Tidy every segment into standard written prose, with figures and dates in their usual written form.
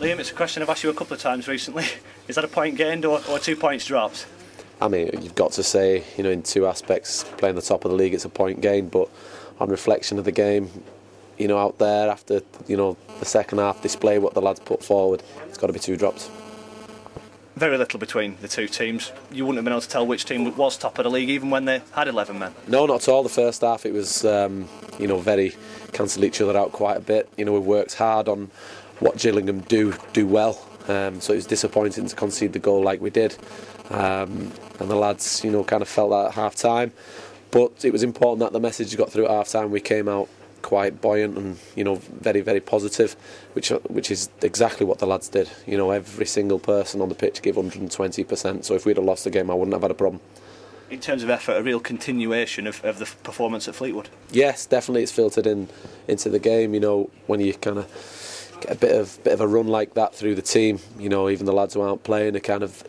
Liam, it's a question I've asked you a couple of times recently. Is that a point gained or 2 points dropped? I mean, you've got to say, in two aspects, playing the top of the league, it's a point gained, but on reflection of the game, out there after, the second half display, what the lads put forward, it's got to be 2 drops. Very little between the two teams. You wouldn't have been able to tell which team was top of the league even when they had 11 men. No, not at all. The first half it was, very cancelled each other out quite a bit. We worked hard on what Gillingham do well. So it was disappointing to concede the goal like we did. And the lads, kind of felt that at half time. But it was important that the message got through at half time. We came out quite buoyant and very, very positive, which is exactly what the lads did. Every single person on the pitch gave 120%. So if we'd have lost the game, I wouldn't have had a problem. In terms of effort, a real continuation of the performance at Fleetwood. Yes, definitely, it's filtered into the game. When you kind of get a bit of a run like that through the team, even the lads who aren't playing are kind of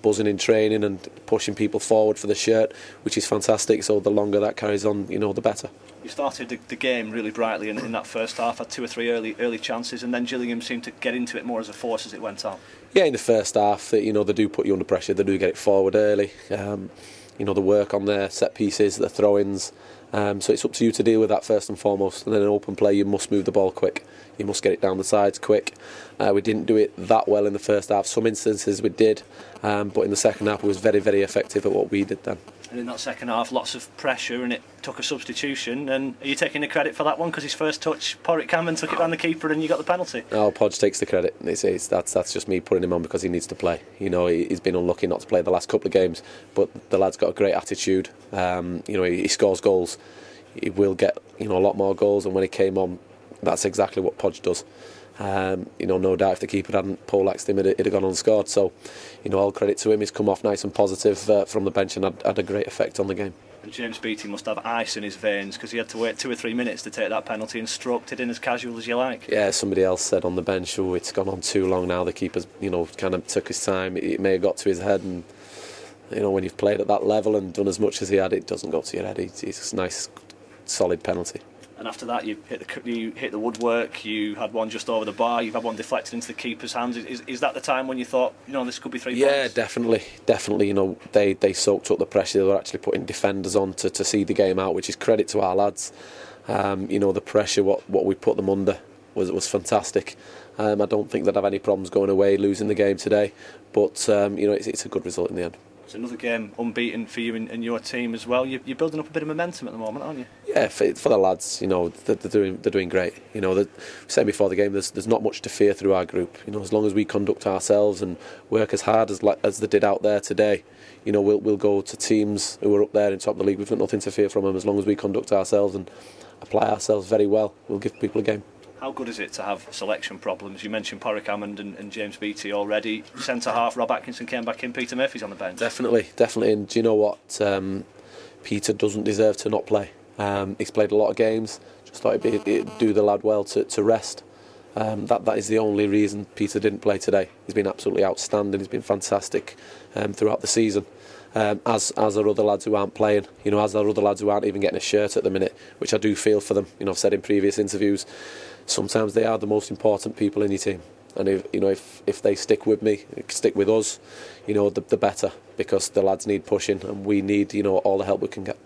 buzzing in training and pushing people forward for the shirt, which is fantastic. So the longer that carries on, the better. You started the game really brightly in that first half, had 2 or 3 early chances, and then Gillingham seemed to get into it more as a force as it went on. Yeah, in the first half, they do put you under pressure. They do get it forward early. The work on their set pieces, the throw-ins. So it's up to you to deal with that first and foremost. And then in open play, you must move the ball quick. You must get it down the sides quick. We didn't do it that well in the first half. Some instances we did, but in the second half, we was very, very effective at what we did then. And in that second half, lots of pressure, and it took a substitution. And are you taking the credit for that one? Because his first touch, Porrick Cameron took it round the keeper, and you got the penalty. No, Podge takes the credit. That's just me putting him on because he needs to play. He's been unlucky not to play the last couple of games, but the lad's got a great attitude. He scores goals. He will get a lot more goals, and when he came on, that's exactly what Podge does. No doubt if the keeper hadn't poleaxed him, it'd have gone unscored. So, all credit to him. He's come off nice and positive from the bench and had a great effect on the game. And James Beattie must have ice in his veins because he had to wait 2 or 3 minutes to take that penalty and stroked it in as casual as you like. Yeah, somebody else said on the bench, it's gone on too long now. The keeper's, kind of took his time. It may have got to his head, and when you've played at that level and done as much as he had, it doesn't go to your head. It's a nice, solid penalty. And after that, you hit the woodwork. You had one just over the bar. You've had one deflected into the keeper's hands. Is that the time when you thought, this could be 3 points? Yeah, definitely. They soaked up the pressure. They were actually putting defenders on to see the game out, which is credit to our lads. The pressure, what we put them under, was fantastic. I don't think they'd have any problems going away, losing the game today. But it's a good result in the end. It's another game unbeaten for you and your team as well. You're building up a bit of momentum at the moment, aren't you? Yeah, for the lads, they're doing great. Saying before the game, there's not much to fear through our group. As long as we conduct ourselves and work as hard as they did out there today, we'll go to teams who are up there in top of the league. We've got nothing to fear from them as long as we conduct ourselves and apply ourselves very well. We'll give people a game. How good is it to have selection problems? You mentioned Porrick Hammond and James Beattie already. Centre half, Rob Atkinson came back in, Peter Murphy's on the bench. Definitely. And do you know what? Peter doesn't deserve to not play. He's played a lot of games. Just thought it'd do the lad well to rest. That is the only reason Peter didn't play today. He's been absolutely outstanding. He's been fantastic throughout the season. As are other lads who aren't playing, as are other lads who aren't even getting a shirt at the minute, which I do feel for them. I've said in previous interviews, sometimes they are the most important people in your team, and if they stick with me, stick with us, the better, because the lads need pushing and we need all the help we can get.